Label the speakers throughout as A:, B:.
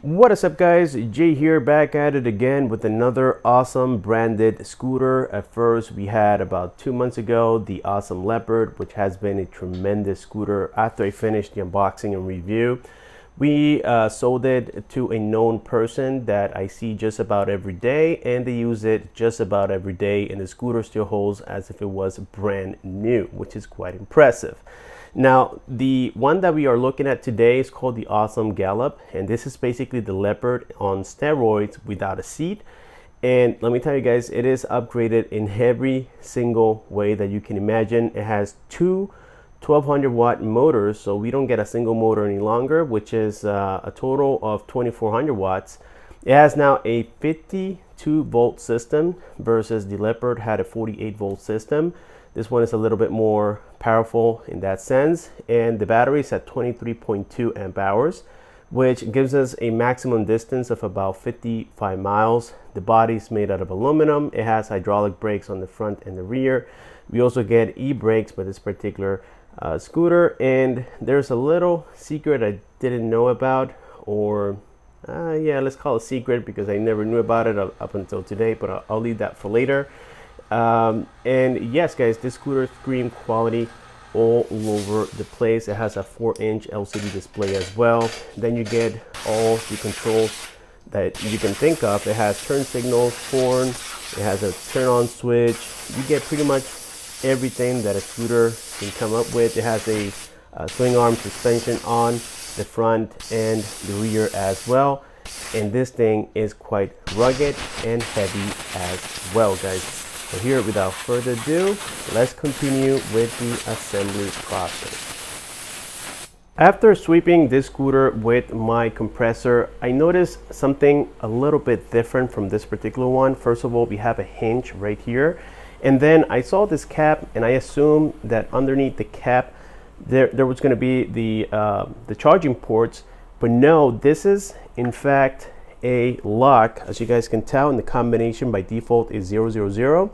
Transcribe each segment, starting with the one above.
A: What is up, guys? Jay here, back at it again with another awesome branded scooter. At first we had about 2 months ago the Ausom Leopard, which has been a tremendous scooter. After I finished the unboxing and review, we sold it to a known person that I see just about every day, and they use it just about every day, and the scooter still holds as if it was brand new, which is quite impressive. Now, the one that we are looking at today is called the Ausom Gallop, and this is basically the Leopard on steroids without a seat. And let me tell you guys, it is upgraded in every single way that you can imagine. It has two 1200 watt motors, so we don't get a single motor any longer, which is a total of 2400 watts. It has now a 52 volt system versus the Leopard had a 48 volt system. This one is a little bit more powerful in that sense, and the battery is at 23.2 amp hours, which gives us a maximum distance of about 55 miles. The body is made out of aluminum. It has hydraulic brakes on the front and the rear. We also get e-brakes with this particular scooter, and there's a little secret I didn't know about, or yeah, let's call it secret because I never knew about it up until today, but I'll leave that for later. And yes, guys, this scooter screams quality all over the place. It has a 4-inch LCD display as well. Then you get all the controls that you can think of. It has turn signals, horn, it has a turn on switch. You get pretty much everything that a scooter can come up with. It has a swing arm suspension on the front and the rear as well. And this thing is quite rugged and heavy as well, guys. So here, without further ado, let's continue with the assembly process. After sweeping this scooter with my compressor, I noticed something a little bit different from this particular one. First of all, we have a hinge right here. And then I saw this cap, and I assumed that underneath the cap, there was going to be the charging ports. But no, this is in fact a lock. As you guys can tell, and the combination by default is 000.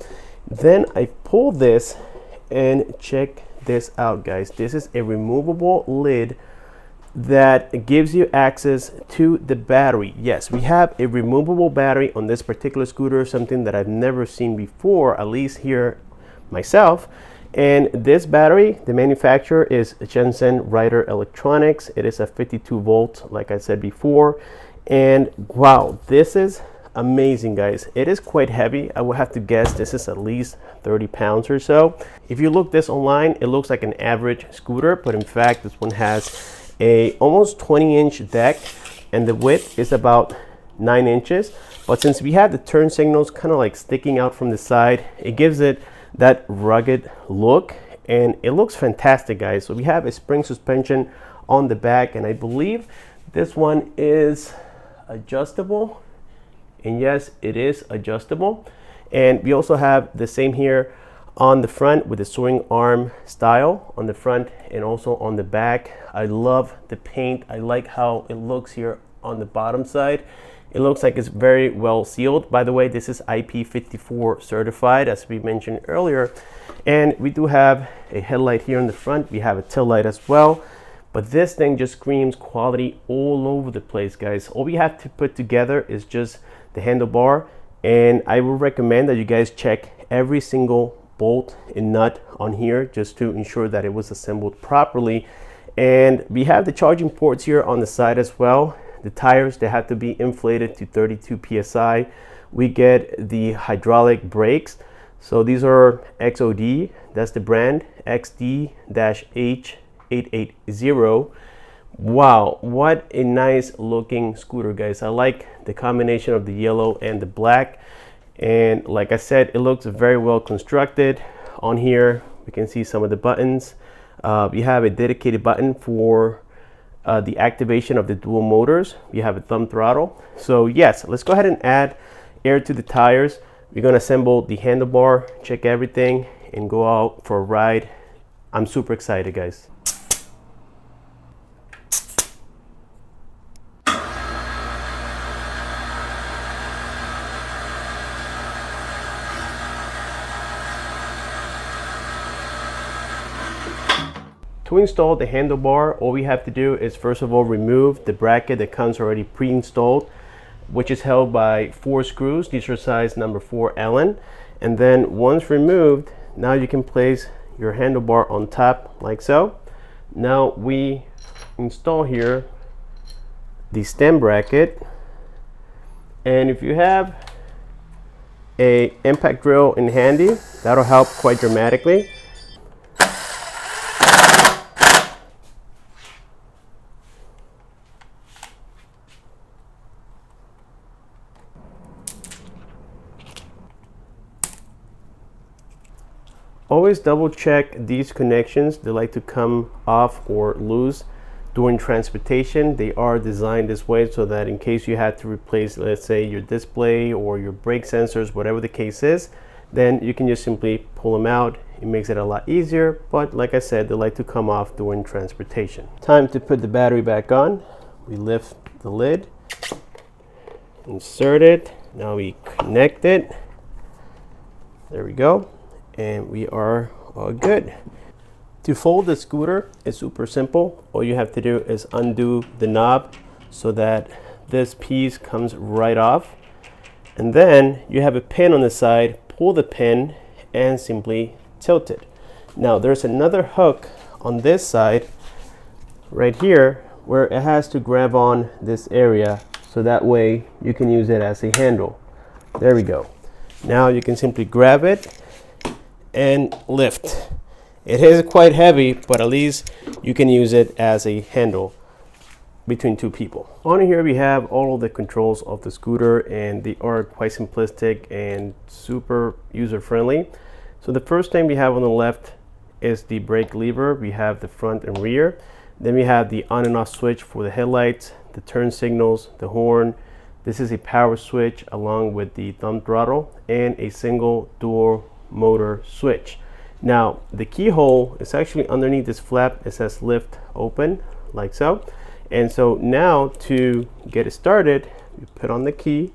A: Then I pull this, and check this out, guys. This is a removable lid that gives you access to the battery. Yes, we have a removable battery on this particular scooter, something that I've never seen before, at least here myself. And this battery, the manufacturer is Jensen Rider Electronics. It is a 52 volt, like I said before. And wow, this is amazing, guys. It is quite heavy. I would have to guess this is at least 30 pounds or so. If you look this online, it looks like an average scooter, but in fact this one has a almost 20-inch deck, and the width is about 9 inches. But since we have the turn signals kind of like sticking out from the side, it gives it that rugged look, and it looks fantastic, guys. So we have a spring suspension on the back, and I believe this one is adjustable, and yes, it is adjustable. And we also have the same here on the front with the swing arm style on the front and also on the back. I love the paint. I like how it looks here on the bottom side. It looks like it's very well sealed. By the way, this is IP54 certified, as we mentioned earlier. And we do have a headlight here in the front. We have a tail light as well. But this thing just screams quality all over the place, guys. All we have to put together is just the handlebar, and I will recommend that you guys check every single bolt and nut on here just to ensure that it was assembled properly. And we have the charging ports here on the side as well. The tires, they have to be inflated to 32 psi. We get the hydraulic brakes. So these are XOD, that's the brand, XD-H 880. Wow, what a nice looking scooter, guys. I like the combination of the yellow and the black, and like I said, it looks very well constructed. On here we can see some of the buttons. We have a dedicated button for the activation of the dual motors. We have a thumb throttle. So yes, let's go ahead and add air to the tires. We're going to assemble the handlebar, check everything, and go out for a ride. I'm super excited, guys. To install the handlebar, all we have to do is first of all remove the bracket that comes already pre-installed, which is held by 4 screws. These are size number 4 Allen. And then once removed, now you can place your handlebar on top like so. Now we install here the stem bracket, and if you have a impact drill in handy, that'll help quite dramatically. Always double check these connections. They like to come off or loose during transportation. They are designed this way so that in case you had to replace, let's say, your display or your brake sensors, whatever the case is, then you can just simply pull them out. It makes it a lot easier, but like I said, they like to come off during transportation. Time to put the battery back on. We lift the lid, insert it. Now we connect it. There we go. And we are all good. To fold the scooter is super simple. All you have to do is undo the knob so that this piece comes right off. And then you have a pin on the side. Pull the pin and simply tilt it. Now there's another hook on this side right here where it has to grab on this area so that way you can use it as a handle. There we go. Now you can simply grab it and lift. It is quite heavy, but at least you can use it as a handle between 2 people. On here we have all of the controls of the scooter, and they are quite simplistic and super user friendly. So the first thing we have on the left is the brake lever. We have the front and rear. Then we have the on and off switch for the headlights, the turn signals, the horn. This is a power switch along with the thumb throttle and a single dual motor switch. Now the keyhole is actually underneath this flap. It says lift open like so. And so now to get it started, we put on the key,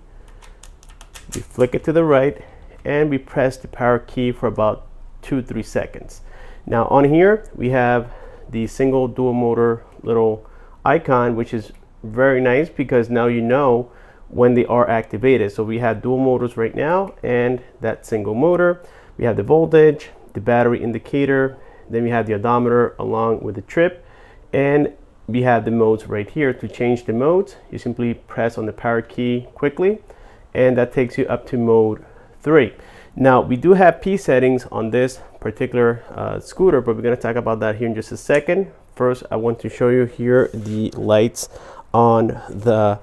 A: we flick it to the right, and we press the power key for about 2-3 seconds. Now on here we have the single dual motor little icon, which is very nice because now you know when they are activated. So we have dual motors right now and that single motor. We have the voltage, the battery indicator, then we have the odometer along with the trip, and we have the modes right here. To change the modes, you simply press on the power key quickly, and that takes you up to mode 3. Now we do have P settings on this particular scooter, but we're going to talk about that here in just a second. First, I want to show you here the lights on the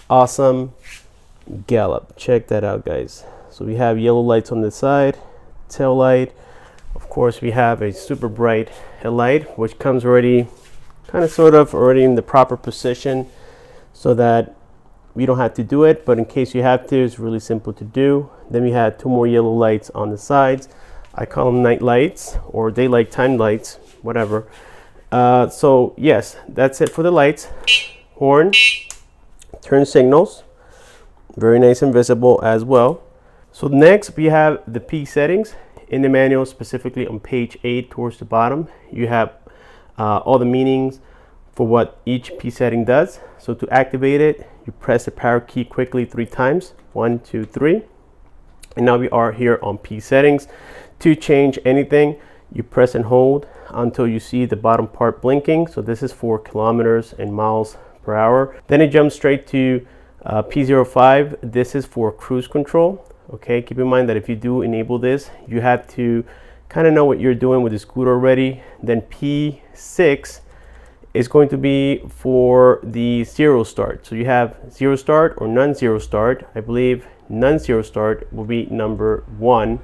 A: Ausom Gallop. Check that out, guys. So we have yellow lights on the side, tail light. Of course, we have a super bright headlight, which comes already kind of sort of already in the proper position so that we don't have to do it, but in case you have to, it's really simple to do. Then we have 2 more yellow lights on the sides. I call them night lights or daylight time lights, whatever. So yes, that's it for the lights. Horn, turn signals, very nice and visible as well. So next we have the P settings. In the manual, specifically on page 8 towards the bottom, you have all the meanings for what each P setting does. So to activate it, you press the power key quickly 3 times, 1, 2, 3. And now we are here on P settings. To change anything, you press and hold until you see the bottom part blinking. So this is for kilometers and miles per hour. Then it jumps straight to P05. This is for cruise control. Okay, keep in mind that if you do enable this, you have to kind of know what you're doing with the scooter already. Then P6 is going to be for the 0 start. So you have 0 start or non-zero start. I believe non-zero start will be number 1.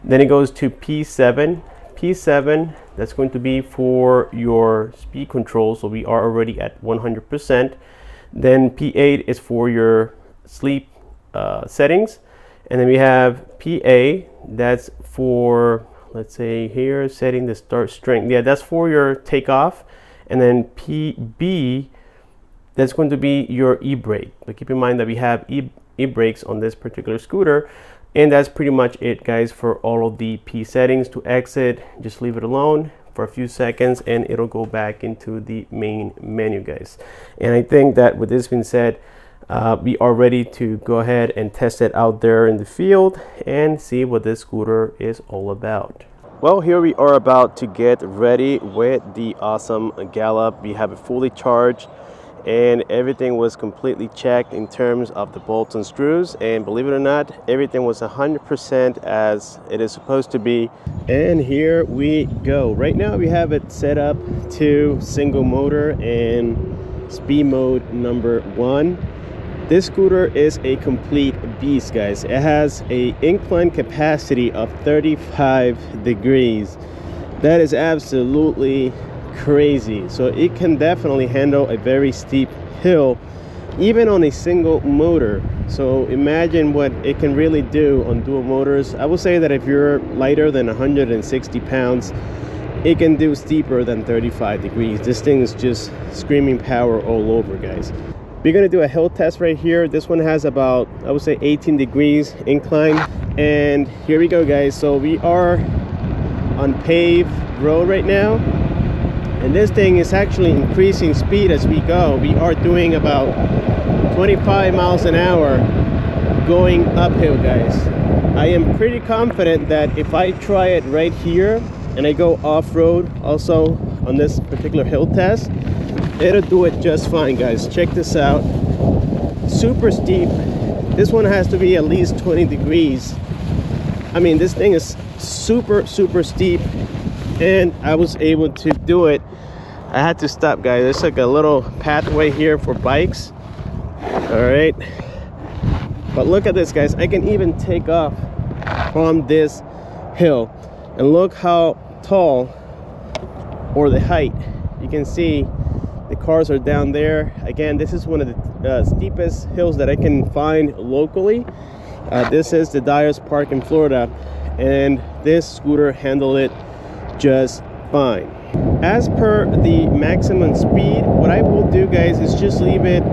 A: Then it goes to P7. P7, that's going to be for your speed control. So we are already at 100%. Then P8 is for your sleep settings. And then we have PA, that's for, let's say here, setting the start strength. Yeah, that's for your takeoff. And then PB, that's going to be your e-brake. But keep in mind that we have e-brakes on this particular scooter. And that's pretty much it, guys, for all of the P settings. To exit, just leave it alone. for a few seconds and it'll go back into the main menu, guys. And I think that with this being said, we are ready to go ahead and test it out there in the field and see what this scooter is all about. Well, here we are about to get ready with the Ausom Gallop. We have it fully charged and everything was completely checked in terms of the bolts and screws, and believe it or not, everything was 100% as it is supposed to be. And here we go. Right now we have it set up to single motor and speed mode number 1. This scooter is a complete beast, guys. It has a incline capacity of 35 degrees. That is absolutely crazy. So it can definitely handle a very steep hill even on a single motor. So imagine what it can really do on dual motors. I would say that if you're lighter than 160 pounds, it can do steeper than 35 degrees. This thing is just screaming power all over, guys. We're gonna do a hill test right here. This one has about, I would say, 18 degrees incline. And here we go, guys. So we are on paved road right now, and this thing is actually increasing speed as we go. We are doing about 25 miles an hour going uphill, guys. I am pretty confident that if I try it right here and I go off-road also on this particular hill test, it'll do it just fine, guys. Check this out. Super steep. This one has to be at least 20 degrees. I mean, this thing is super steep, and I was able to do it. I had to stop, guys. There's like a little pathway here for bikes. All right, but look at this, guys. I can even take off from this hill, and look how tall, or the height, you can see the cars are down there. Again, this is one of the steepest hills that I can find locally. This is the Dyer's Park in Florida, and this scooter handled it just fine. As per the maximum speed, what I will do, guys, is just leave it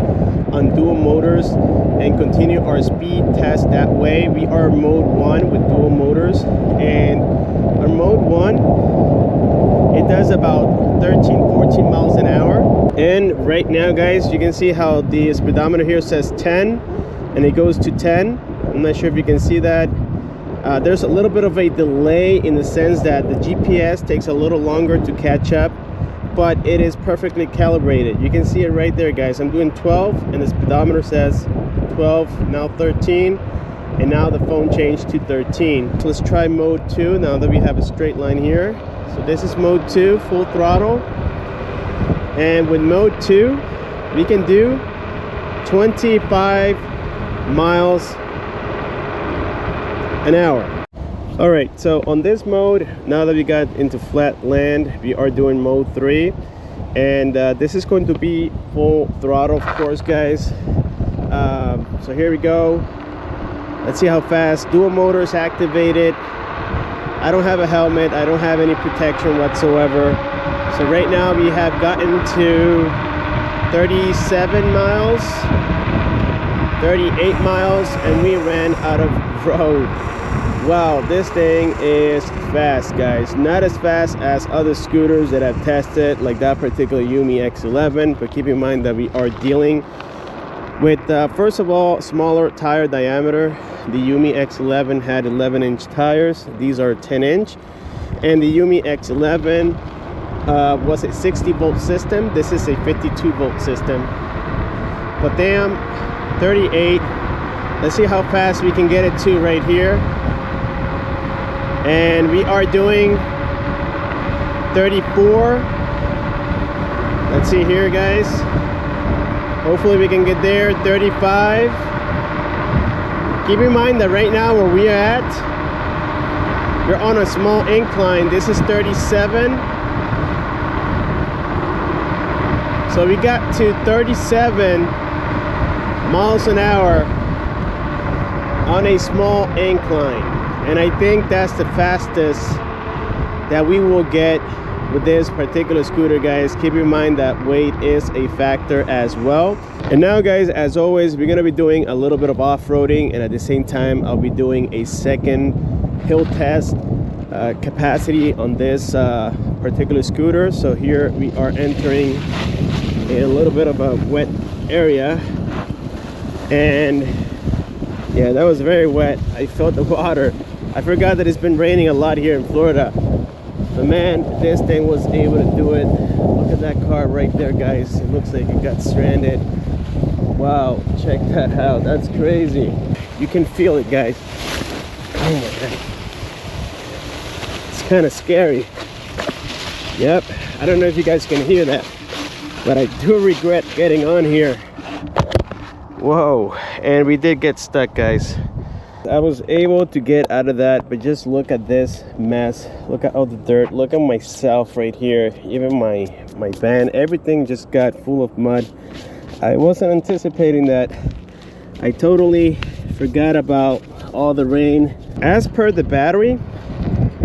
A: on dual motors and continue our speed test that way. We are mode 1 with dual motors, and on mode 1 it does about 13-14 miles an hour. And right now, guys, you can see how the speedometer here says 10 and it goes to 10. I'm not sure if you can see that. There's a little bit of a delay in the sense that the GPS takes a little longer to catch up, but it is perfectly calibrated. You can see it right there, guys. I'm doing 12 and the speedometer says 12, now 13, and now the phone changed to 13. So let's try mode 2 now that we have a straight line here. So this is mode 2, full throttle. And with mode 2, we can do 25 miles an hour. All right, so on this mode, now that we got into flat land, we are doing mode 3, and this is going to be full throttle, of course, guys. So here we go. Let's see how fast. Dual motors activated. I don't have a helmet. I don't have any protection whatsoever. So right now we have gotten to 37 miles, 38 miles, and we ran out of road. Wow, this thing is fast, guys. Not as fast as other scooters that I've tested, like that particular Yumi X11, but keep in mind that we are dealing with, first of all, smaller tire diameter. The Yumi X11 had 11-inch tires. These are 10-inch. And the Yumi X11 was a 60-volt system. This is a 52-volt system. But damn, 38. Let's see how fast we can get it to right here. And we are doing 34. Let's see here, guys. Hopefully we can get there. 35. Keep in mind that right now where we are at, we're on a small incline. This is 37. So we got to 37 miles an hour on a small incline. And I think that's the fastest that we will get with this particular scooter, guys. Keep in mind that weight is a factor as well. And now, guys, as always, we're gonna be doing a little bit of off-roading, and at the same time I'll be doing a second hill test capacity on this particular scooter. So here we are entering a little bit of a wet area, and yeah, that was very wet. I felt the water. I forgot that it's been raining a lot here in Florida, but man, this thing was able to do it. Look at that car right there, guys. It looks like it got stranded. Wow, check that out. That's crazy. You can feel it, guys. Oh my god, it's kind of scary. Yep, I don't know if you guys can hear that, but I do regret getting on here. Whoa, and we did get stuck, guys. I was able to get out of that, but just look at this mess. Look at all the dirt. Look at myself right here. Even my van, everything just got full of mud. I wasn't anticipating that. I totally forgot about all the rain. As per the battery,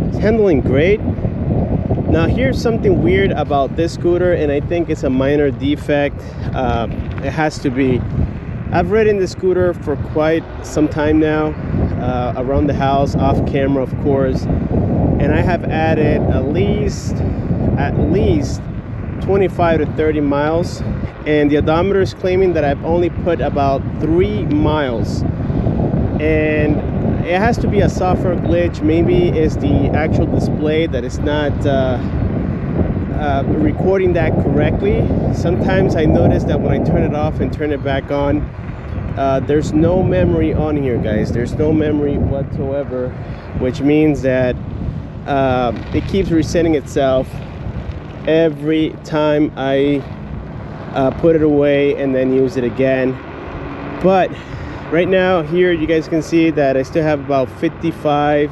A: it's handling great. Now here's something weird about this scooter, and I think it's a minor defect. It has to be. I've ridden the scooter for quite some time now, around the house, off camera of course, and I have added at least 25 to 30 miles, and the odometer is claiming that I've only put about 3 miles, and it has to be a software glitch. Maybe it's the actual display that is not recording that correctly. Sometimes I notice that when I turn it off and turn it back on, there's no memory on here, guys. There's no memory whatsoever, which means that it keeps resetting itself every time I put it away and then use it again. But right now here you guys can see that I still have about 55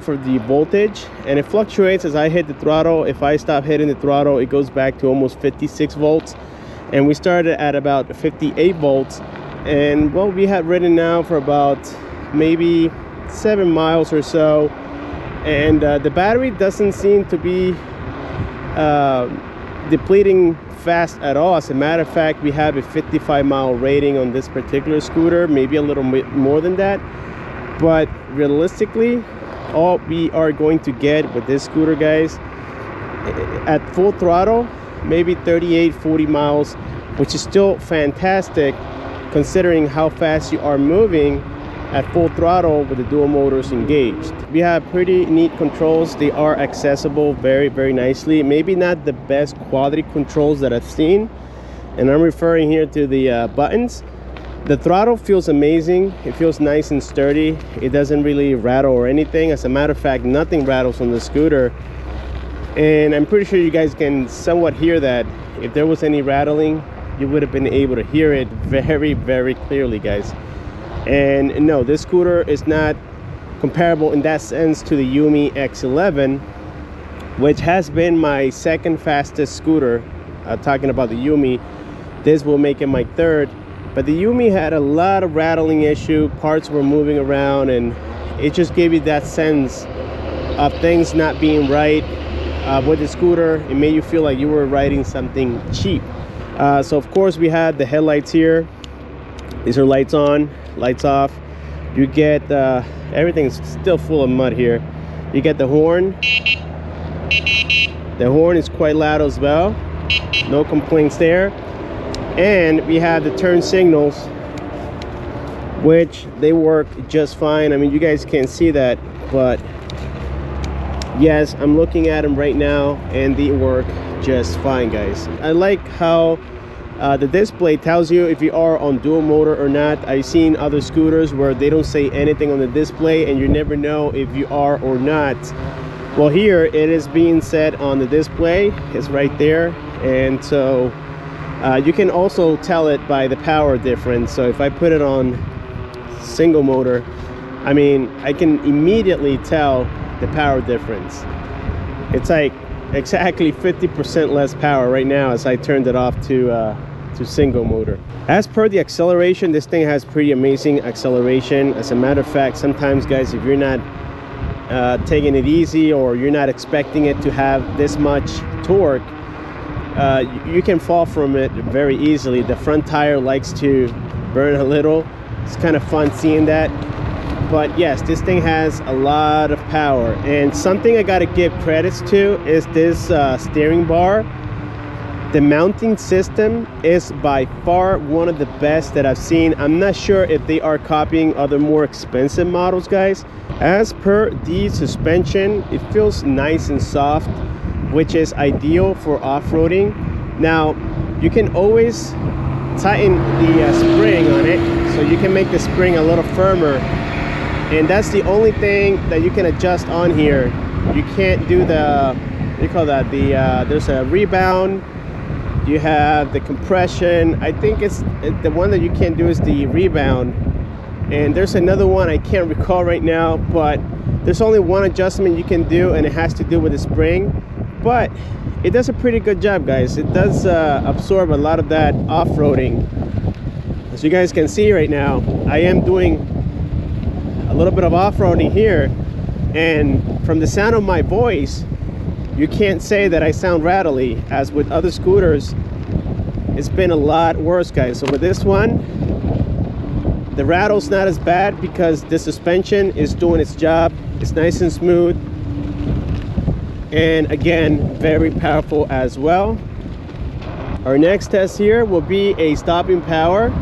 A: for the voltage, and it fluctuates as I hit the throttle. If I stop hitting the throttle, it goes back to almost 56 volts, and we started at about 58 volts. And well, we had ridden now for about maybe 7 miles or so, and the battery doesn't seem to be depleting fast at all. As a matter of fact, we have a 55-mile rating on this particular scooter, maybe a little bit more than that. But realistically, all we are going to get with this scooter, guys, at full throttle, maybe 38-40 miles, which is still fantastic considering how fast you are moving at full throttle with the dual motors engaged. We have pretty neat controls. They are accessible very, very nicely. Maybe not the best quality controls that I've seen, and I'm referring here to the buttons. The throttle feels amazing. It feels nice and sturdy. It doesn't really rattle or anything. As a matter of fact, nothing rattles on the scooter, and I'm pretty sure you guys can somewhat hear that. If there was any rattling, you would have been able to hear it very, very clearly, guys. And no, this scooter is not comparable in that sense to the Yumi X11, which has been my second fastest scooter. Talking about the Yumi, this will make it my third. But the Yumi had a lot of rattling issue. Parts were moving around, and it just gave you that sense of things not being right. With the scooter, it made you feel like you were riding something cheap. So of course we had the headlights here. These are lights on, lights off. You get everything's still full of mud here. You get the horn. The horn is quite loud as well. No complaints there. And we have the turn signals, which they work just fine. I mean, you guys can't see that, but yes, I'm looking at them right now, and they work just fine, guys. I like how the display tells you if you are on dual motor or not. I've seen other scooters where they don't say anything on the display, and you never know if you are or not. Well, here it is being said on the display. It's right there, and so you can also tell it by the power difference. So if I put it on single motor, I mean, I can immediately tell the power difference. It's like exactly 50% less power right now as I turned it off to single motor. As per the acceleration, this thing has pretty amazing acceleration. As a matter of fact, sometimes, guys, if you're not taking it easy, or you're not expecting it to have this much torque, you can fall from it very easily. The front tire likes to burn a little. It's kind of fun seeing that. But yes, this thing has a lot of power. And something I gotta give credits to is this steering bar. The mounting system is by far one of the best that I've seen. I'm not sure if they are copying other more expensive models, guys. As per the suspension, it feels nice and soft, which is ideal for off-roading. Now, you can always tighten the spring on it, so you can make the spring a little firmer. And that's the only thing that you can adjust on here. You can't do the, what do you call that? There's a rebound. You have the compression. I think it's the one that you can't do is the rebound. And there's another one I can't recall right now, but there's only one adjustment you can do, and it has to do with the spring. But it does a pretty good job, guys. It does absorb a lot of that off-roading. As you guys can see right now, I am doing a little bit of off-roading here, and from the sound of my voice, you can't say that I sound rattly. As with other scooters, it's been a lot worse, guys. So with this one, the rattle's not as bad because the suspension is doing its job. It's nice and smooth, and again, very powerful as well. Our next test here will be a stopping power.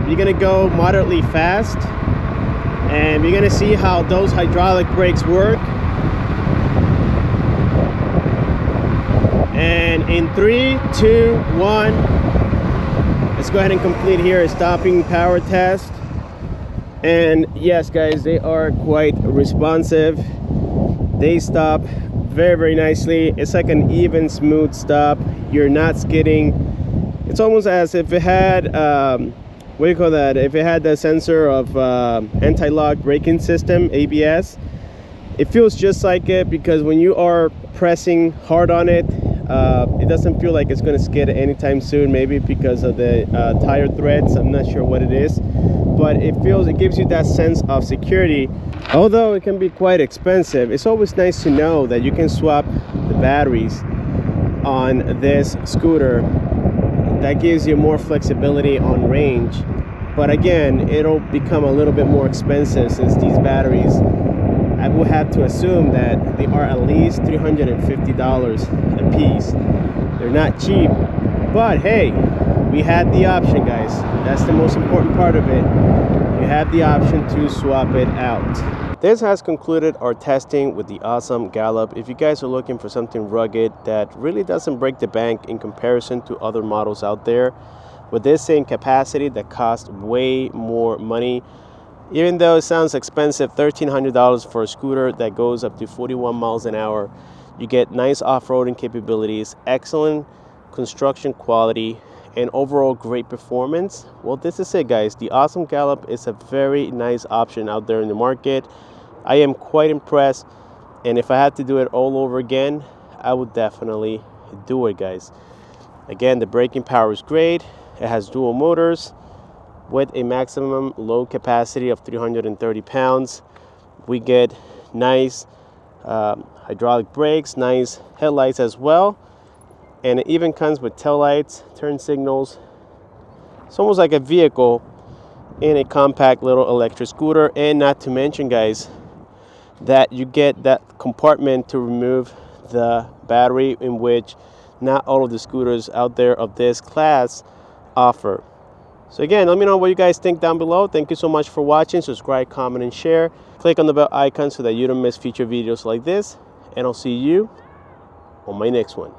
A: You're gonna go moderately fast, and you're gonna see how those hydraulic brakes work. And in 3, 2, 1, let's go ahead and complete here a stopping power test. And yes, guys, they are quite responsive. They stop very, very nicely. It's like an even, smooth stop. You're not skidding. It's almost as if it had, what do you call that? If it had the sensor of anti-lock braking system, ABS. It feels just like it, because when you are pressing hard on it, it doesn't feel like it's going to skid anytime soon. Maybe because of the tire threads, I'm not sure what it is, but it gives you that sense of security. Although it can be quite expensive, it's always nice to know that you can swap the batteries on this scooter. That gives you more flexibility on range, but again, it'll become a little bit more expensive, since these batteries, I would have to assume that they are at least $350 a piece. They're not cheap, but hey, we had the option, guys. That's the most important part of it. You have the option to swap it out. This has concluded our testing with the Ausom Gallop. If you guys are looking for something rugged that really doesn't break the bank in comparison to other models out there, with this same capacity that costs way more money, even though it sounds expensive, $1,300 for a scooter that goes up to 41 miles an hour, you get nice off-roading capabilities, excellent construction quality, and overall great performance. Well, this is it, guys. The Ausom Gallop is a very nice option out there in the market. I am quite impressed, and if I had to do it all over again, I would definitely do it, guys. Again, the braking power is great. It has dual motors with a maximum load capacity of 330 pounds. We get nice hydraulic brakes, nice headlights as well, and it even comes with tail lights, turn signals. It's almost like a vehicle in a compact little electric scooter. And not to mention, guys, that you get that compartment to remove the battery, in which not all of the scooters out there of this class offer. So again, let me know what you guys think down below. Thank you so much for watching. Subscribe, comment, and share. Click on the bell icon so that you don't miss future videos like this. And I'll see you on my next one.